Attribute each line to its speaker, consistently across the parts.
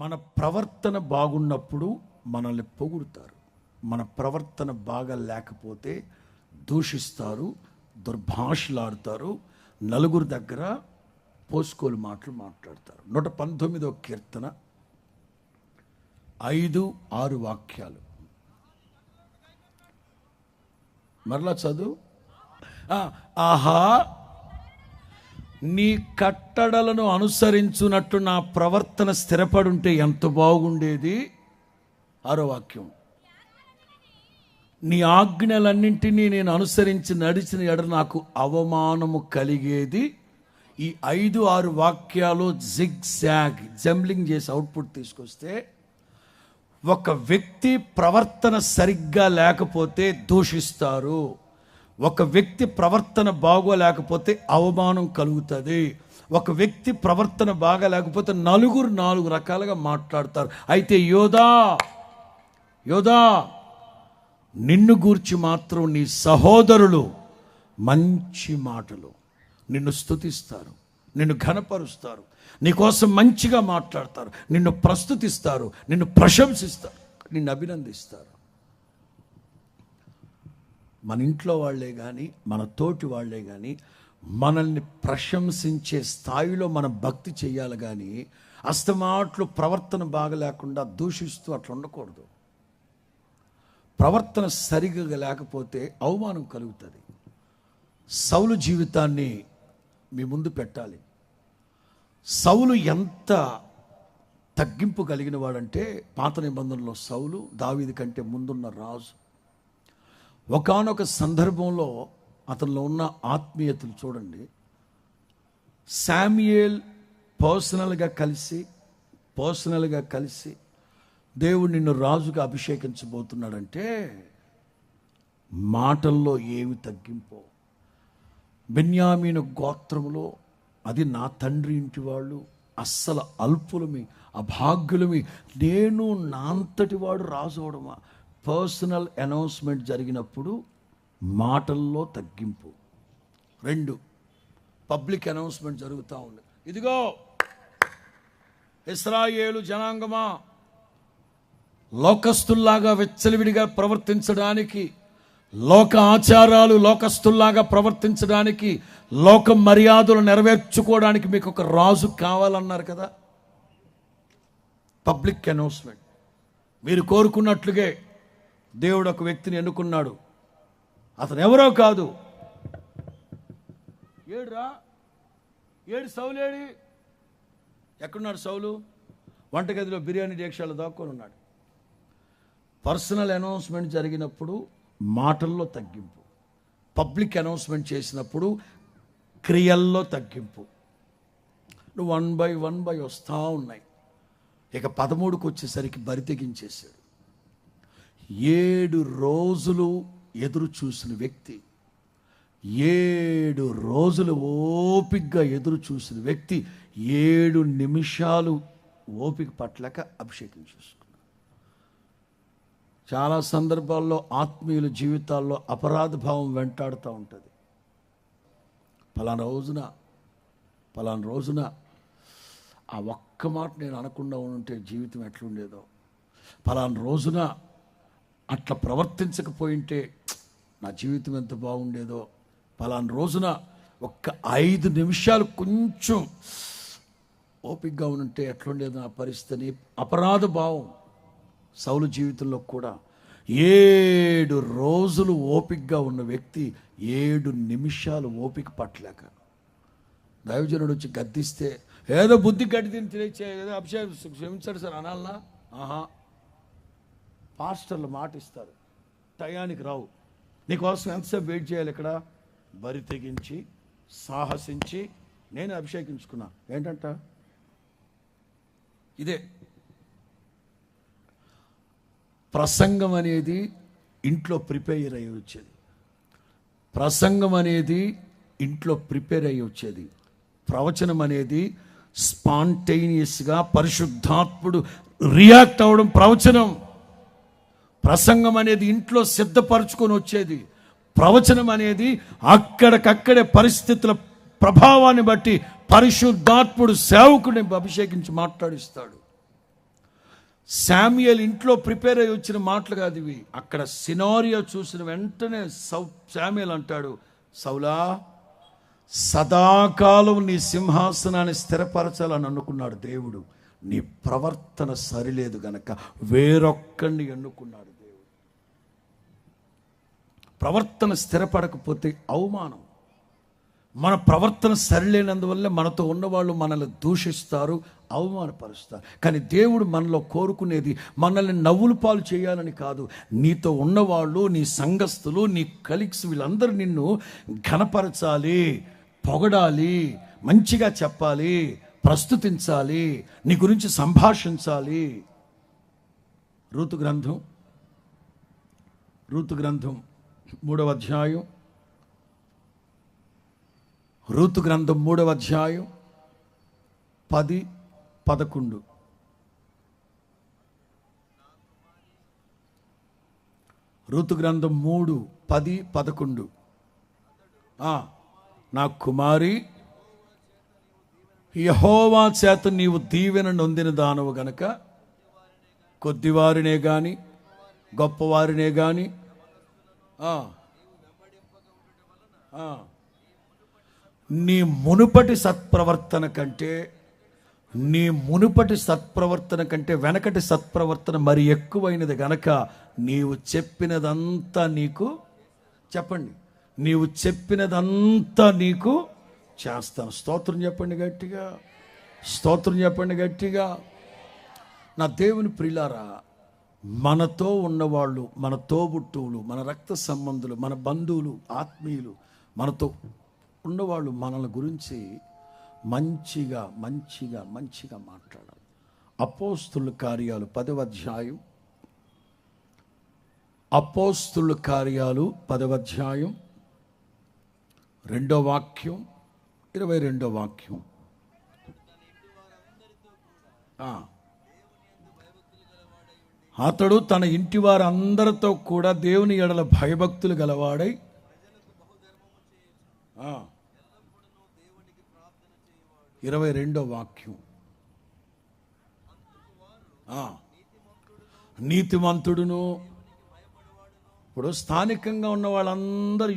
Speaker 1: మన ప్రవర్తన బాగున్నప్పుడు మనల్ని పొగుడుతారు. మన ప్రవర్తన బాగా లేకపోతే దూషిస్తారు, దుర్భాషలాడతారు, నలుగురు దగ్గర పోసుకోలు మాటలు మాట్లాడతారు. 119వ కీర్తన 5-6 వాక్యాలు మరలా చదువు. ఆహా, నీ కట్టడలను అనుసరించున్నట్టు నా ప్రవర్తన స్థిరపడుంటే ఎంత బాగుండేది. 6వ వాక్యం, నీ ఆజ్ఞలన్నింటినీ నేను అనుసరించి నడిచిన ఎడల నాకు అవమానము కలిగేది. ఈ 5-6 వాక్యాలు జంబ్లింగ్ చేసి అవుట్పుట్ తీసుకొస్తే, ఒక వ్యక్తి ప్రవర్తన సరిగ్గా లేకపోతే దూషిస్తారు, ఒక వ్యక్తి ప్రవర్తన బాగోలేకపోతే అవమానం కలుగుతుంది, ఒక వ్యక్తి ప్రవర్తన బాగా లేకపోతే నలుగురు 4 రకాలుగా మాట్లాడతారు. అయితే యోధా నిన్ను గూర్చి మాత్రం నీ సహోదరులు మంచి మాటలు నిన్ను స్తుతిస్తారు, నిన్ను ఘనపరుస్తారు, నీకోసం మంచిగా మాట్లాడతారు, నిన్ను ప్రస్తుతిస్తారు, నిన్ను ప్రశంసిస్తారు, నిన్ను అభినందిస్తారు. మన ఇంట్లో వాళ్ళే కానీ మన తోటి వాళ్ళే కానీ మనల్ని ప్రశంసించే స్థాయిలో మన భక్తి చేయాలి కానీ అస్తమాట్లు ప్రవర్తన బాగా లేకుండా దూషిస్తూ అట్లా ఉండకూడదు. ప్రవర్తన సరిగా లేకపోతే అవమానం కలుగుతుంది. సౌలు జీవితాన్ని మీ ముందు పెట్టాలి. సౌలు ఎంత తగ్గింపు కలిగిన వాడంటే, పాత నిబంధనలో సౌలు దావీదు కంటే ముందున్న రాజు. ఒకానొక సందర్భంలో అతనిలో ఉన్న ఆత్మీయతలు చూడండి. శామ్యూయేల్ పర్సనల్గా కలిసి దేవుడు నిన్ను రాజుగా అభిషేకించబోతున్నాడంటే మాటల్లో ఏమి తగ్గింపో. బెన్యామీను గోత్రములో, అది నా తండ్రి ఇంటి వాళ్ళు, అస్సలు అల్పులమి, అభాగ్యులమి, నేను నా అంతటి వాడు రాజు అవడమా. పర్సనల్ అనౌన్స్మెంట్ జరిగినప్పుడు మాటల్లో తగ్గింపు. 2, పబ్లిక్ అనౌన్స్మెంట్ జరుగుతూ ఉంది. ఇదిగో ఇశ్రాయేలు జనాంగమా, లోకస్తుల్లాగా విచ్చలవిడిగా ప్రవర్తించడానికి, లోక ఆచారాలు లోకస్తుల్లాగా ప్రవర్తించడానికి, లోక మర్యాదలు నెరవేర్చుకోవడానికి మీకు ఒక రాజు కావాలన్నారు కదా. Public announcement. మీరు కోరుకున్నట్లుగే దేవుడు ఒక వ్యక్తిని ఎన్నుకున్నాడు. అతను ఎవరో కాదు. ఏడు సౌలేడి ఎక్కడున్నాడు? సౌలు వంటగదిలో బిర్యానీ డేక్షాలు దాక్కొని ఉన్నాడు. పర్సనల్ అనౌన్స్మెంట్ జరిగినప్పుడు మాటల్లో తగ్గింపు, పబ్లిక్ అనౌన్స్మెంట్ చేసినప్పుడు క్రియల్లో తగ్గింపు. నువ్వు 1 by 1 వస్తూ ఉన్నాయి. ఇక 13కు వచ్చేసరికి బరి తెగించేశాడు. 7 రోజులు ఎదురు చూసిన వ్యక్తి, 7 రోజులు ఓపికగా ఎదురు చూసిన వ్యక్తి 7 నిమిషాలు ఓపిక పట్లక అభిషేకం చేసుకున్నాడు. చాలా సందర్భాల్లో ఆత్మీయుల జీవితాల్లో అపరాధ భావం వెంటాడుతూ ఉంటుంది. పలానా రోజున ఆ ఒక్క మాట నేను అనకుండా ఉంటే జీవితం ఎట్లుండేదో, పలానా రోజున అట్లా ప్రవర్తించకపోయింటే నా జీవితం ఎంత బాగుండేదో, పలానా రోజున ఒక్క 5 నిమిషాలు కొంచెం ఓపికగా ఉంటే ఎట్లుండేదో నా పరిస్థితిని. అపరాధ భావం సౌలు జీవితంలో కూడా 7 రోజులు ఓపికగా ఉన్న వ్యక్తి 7 నిమిషాలు ఓపిక పట్టలేక దైవజనుడు వచ్చి గద్దిస్తే, ఏదో బుద్ధి గడ్డి తిని ఏదో అభిషేకం క్షమించాడు సార్ అనాలనా? పాస్టర్లు మాట ఇస్తారు, టయానికి రావు, నీకోసం ఎంతసేపు వెయిట్ చేయాలి. ఇక్కడ బరి తెగించి సాహసించి నేను అభిషేకించుకున్నా. ఏంటంట? ఇదే ప్రసంగం అనేది ఇంట్లో ప్రిపేర్ అయ్యి వచ్చేది. ప్రవచనం అనేది స్పాంటేనియస్గా పరిశుద్ధాత్ముడు రియాక్ట్ అవ్వడం ప్రవచనం. ప్రసంగం అనేది ఇంట్లో సిద్ధపరచుకొని వచ్చేది. ప్రవచనం అనేది అక్కడికక్కడే పరిస్థితుల ప్రభావాన్ని బట్టి పరిశుద్ధాత్ముడు సేవకుడిని అభిషేకించి మాట్లాడిస్తాడు. శామ్యూయల్ ఇంట్లో ప్రిపేర్ అయ్యి వచ్చిన మాటలు కాదు ఇవి. అక్కడ సినారియో చూసిన వెంటనే శామ్యూయల్ అంటాడు, సౌలా, సదాకాలం నీ సింహాసనాన్ని స్థిరపరచాలని అనుకున్నాడు దేవుడు. నీ ప్రవర్తన సరిలేదు గనక వేరొక్కడిని ఎన్నుకున్నాడు దేవుడు. ప్రవర్తన స్థిరపడకపోతే అవమానం. మన ప్రవర్తన సరిలేనందువల్ల మనతో ఉన్నవాళ్ళు మనల్ని దూషిస్తారు, అవమానపరుస్తారు. కానీ దేవుడు మనలో కోరుకునేది మనల్ని నవ్వుల పాలు చేయాలని కాదు. నీతో ఉన్నవాళ్ళు, నీ సంఘస్థులు, నీ కలీగ్స్ వీళ్ళందరూ నిన్ను ఘనపరచాలి, పొగడాలి, మంచిగా చెప్పాలి, ప్రస్తుతించాలి, నీ గురించి సంభాషించాలి. రూతు గ్రంథం 3వ అధ్యాయం, రూతు గ్రంథం 3వ అధ్యాయం 10-11. రూతు గ్రంథం 3:10-11. నా కుమారి, యెహోవా చేత నీవు దీవెన నొందిన దానవు గనక కొద్దివారినే గాని గొప్పవారినే గాని నీ మునుపటి సత్ప్రవర్తన కంటే వెనకటి సత్ప్రవర్తన మరి ఎక్కువైనది గనక నీవు చెప్పినదంతా నీకు చెప్పండి, నీవు చెప్పినదంతా నీకు చేస్తాను. స్తోత్రం చెప్పండి గట్టిగా, స్తోత్రం చెప్పండి గట్టిగా. నా దేవుని ప్రియులారా, మనతో ఉన్నవాళ్ళు, మన తోబుట్టువులు, మన రక్త సంబంధులు, మన బంధువులు, ఆత్మీయులు, మనతో ఉన్నవాళ్ళు మనల గురించి మంచిగా మంచిగా మంచిగా మాట్లాడాలి. అపోస్తుల కార్యాలు 10వ అధ్యాయం, అపోస్తుల కార్యాలు 10వ అధ్యాయం 2వ వాక్యం, 22వ వాక్యం. అతడు తన ఇంటి వారందరితో కూడా దేవుని ఎడల భయభక్తులు గలవాడై 22వ వాక్యం, నీతిమంతుడును. ఇప్పుడు స్థానికంగా ఉన్న వాళ్ళందరూ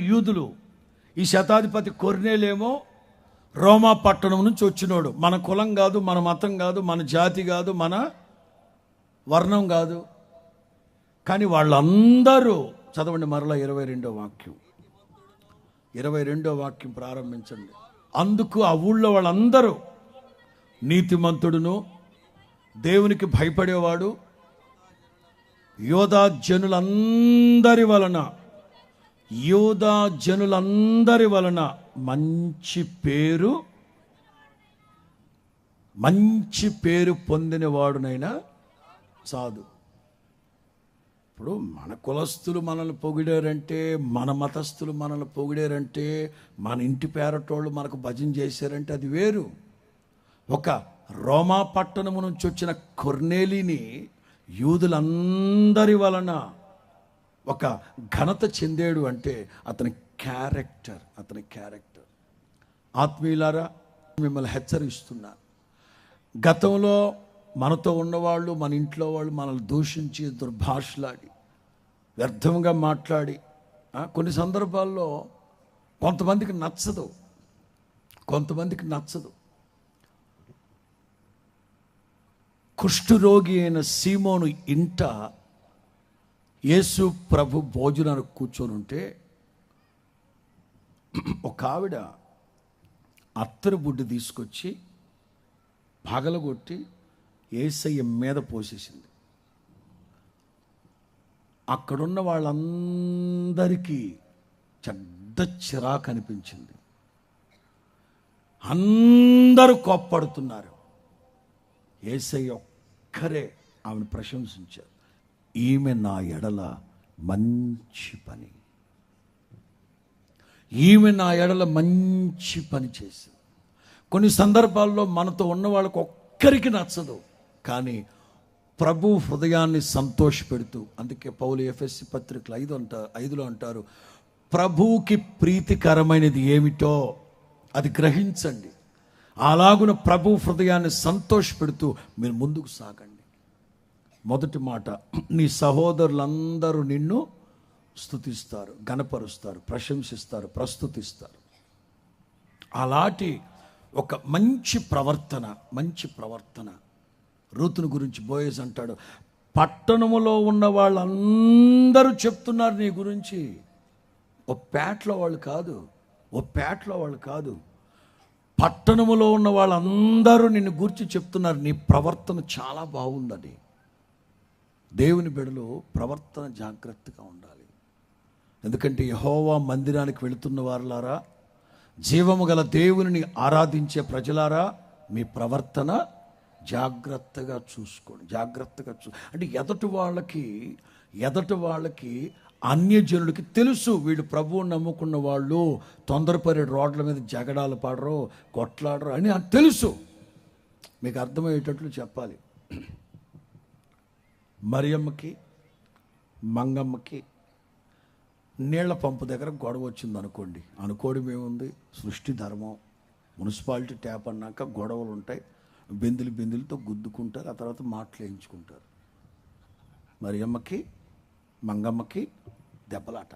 Speaker 1: యూదులు. ఈ శతాధిపతి కొర్నేలేమో రోమా పట్టణం నుంచి వచ్చినోడు. మన కులం కాదు, మన మతం కాదు, మన జాతి కాదు, మన వర్ణం కాదు. కానీ వాళ్ళందరూ చదవండి మరలా 22వ వాక్యం, 22వ వాక్యం ప్రారంభించండి. అందుకు ఆ ఊళ్ళో వాళ్ళందరూ నీతిమంతుడును, దేవునికి భయపడేవాడు, యూదా జనులందరి వలన మంచి పేరు పొందినవాడునైనా సాధు. ఇప్పుడు మన కులస్తులు మనల్ని పొగిడారంటే, మన మతస్థులు మనల్ని పొగిడారంటే, మన ఇంటి పేరటోళ్ళు మనకు భజన చేశారంటే అది వేరు. ఒక రోమా పట్టణము నుంచి వచ్చిన కొర్నేలిని యూదులందరి వలన ఒక ఘనత చెందాడు అంటే అతని క్యారెక్టర్. ఆత్మీయులారా, మిమ్మల్ని హెచ్చరిస్తున్నా, గతంలో మనతో ఉన్నవాళ్ళు, మన ఇంట్లో వాళ్ళు మనల్ని దూషించి, దుర్భాషలాడి, వ్యర్థంగా మాట్లాడి, కొన్ని సందర్భాల్లో కొంతమందికి నచ్చదు. కుష్ఠరోగి అయిన సీమోను ఇంట యేసు ప్రభు భోజనానికి కూర్చొని ఉంటే ఒక ఆవిడ అత్తరు బుడ్డి తీసుకొచ్చి పగలగొట్టి యేసయ్య మీద పోసేసింది. అక్కడున్న వాళ్ళందరికీ చెడ్డ చిరాకు అనిపించింది. అందరూ కోప్పడుతున్నారు. యేసయ్య ఒక్కరే ఆమెను ప్రశంసించారు. ఈమె నా ఎడల మంచి పని చేసింది. కొన్ని సందర్భాల్లో మనతో ఉన్న వాళ్ళకు ఒక్కరికి నచ్చదు, కానీ ప్రభు హృదయాన్ని సంతోషపెడుతూ, అందుకే పౌలు ఎఫెసీ పత్రికలు 5:5 అంటారు, ప్రభువుకి ప్రీతికరమైనది ఏమిటో అది గ్రహించండి, అలాగున ప్రభు హృదయాన్ని సంతోషపెడుతూ మీరు ముందుకు సాగండి. మొదటి మాట, నీ సహోదరులందరూ నిన్ను స్తుతిస్తారు, గణపరుస్తారు, ప్రశంసిస్తారు, ప్రస్తుతిస్తారు. అలాంటి ఒక మంచి ప్రవర్తన రూతుని గురించి బోయజ్ అంటాడు, పట్టణములో ఉన్న వాళ్ళందరూ చెప్తున్నారు నీ గురించి. ఓ పేటలో వాళ్ళు కాదు, పట్టణములో ఉన్న వాళ్ళందరూ నిన్ను గురించి చెప్తున్నారు. నీ ప్రవర్తన చాలా బాగుందని. దేవుని బిడ్డలు ప్రవర్తన జాగ్రత్తగా ఉండాలి. ఎందుకంటే యెహోవా మందిరానికి వెళుతున్న వారులారా, జీవము గల దేవునిని ఆరాధించే ప్రజలారా, మీ ప్రవర్తన జాగ్రత్తగా చూసుకోండి. అంటే ఎదటి వాళ్ళకి అన్యజనులకి తెలుసు, వీళ్ళు ప్రభువుని నమ్ముకున్న వాళ్ళు తొందరపడి రోడ్ల మీద జగడాలు పాడరు, కొట్లాడరు అని తెలుసు. మీకు అర్థమయ్యేటట్లు చెప్పాలి. మరియమ్మకి మంగమ్మకి నీళ్ల పంపు దగ్గర గొడవ వచ్చింది అనుకోవడం ఏముంది, సృష్టి ధర్మం. మున్సిపాలిటీ ట్యాప్ అన్నాక గొడవలు ఉంటాయి, బిందులతో గుద్దుకుంటారు, ఆ తర్వాత మాటలు వేయించుకుంటారు. మరియమ్మకి మంగమ్మకి దెబ్బలాట,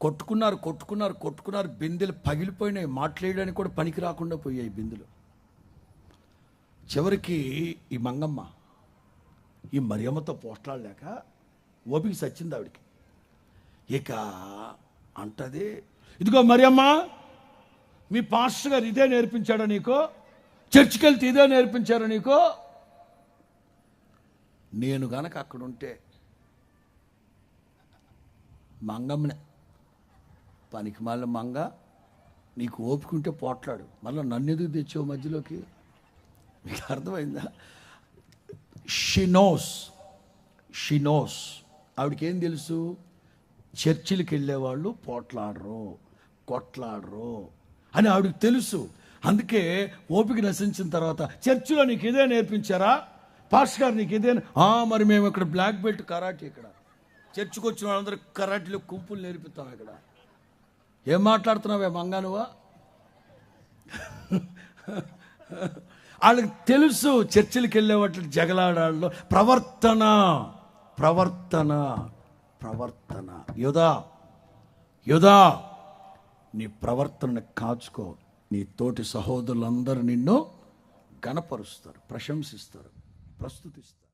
Speaker 1: కొట్టుకున్నారు, బిందెలు పగిలిపోయినాయి, మాట్లాడడానికి కూడా పనికి రాకుండా పోయాయి బిందెలు. చివరికి ఈ మంగమ్మ ఈ మరియమ్మతో పోట్లాడలేక ఓపిక సచ్చింది ఆవిడికి. ఇక అంటది, ఇదిగో మరియమ్మ, మీ పాస్టర్ గారు ఇదే నేర్పించాడా నీకు? చర్చికి వెళ్తే ఇదే నేర్పించారా నీకు? నేను గనక అక్కడుంటే మంగమ్మనే, పనికి మళ్ళీ మంగ, నీకు ఓపికంటే పోట్లాడు, మళ్ళీ నన్ను ఎదుగు తెచ్చావు మధ్యలోకి. మీకు అర్థమైందా? She knows. ఆవిడకేం తెలుసు? చర్చిలకు వెళ్ళేవాళ్ళు కొట్లాడరు అని ఆవిడకి తెలుసు. అందుకే ఓపిక నశించిన తర్వాత, చర్చిలో నీకు ఇదే నేర్పించారా? పాస్టర్ గారు నీకు ఇదే? మరి మేము ఇక్కడ బ్లాక్ బెల్ట్ కరాటే, ఇక్కడ చర్చికి వచ్చిన వాళ్ళందరూ కరాటీలో కుంపులు నేర్పిస్తాం. ఇక్కడ ఏం మాట్లాడుతున్నావే మంగా నువ్వా? వాళ్ళకి తెలుసు చర్చిలకు వెళ్ళేవాళ్ళు జగలాడాళ్ళు. ప్రవర్తన యోధా, నీ ప్రవర్తనని కాచుకో. నీ తోటి సహోదరులందరూ నిన్ను గణపరుస్తారు, ప్రశంసిస్తారు, ప్రస్తుతిస్తారు.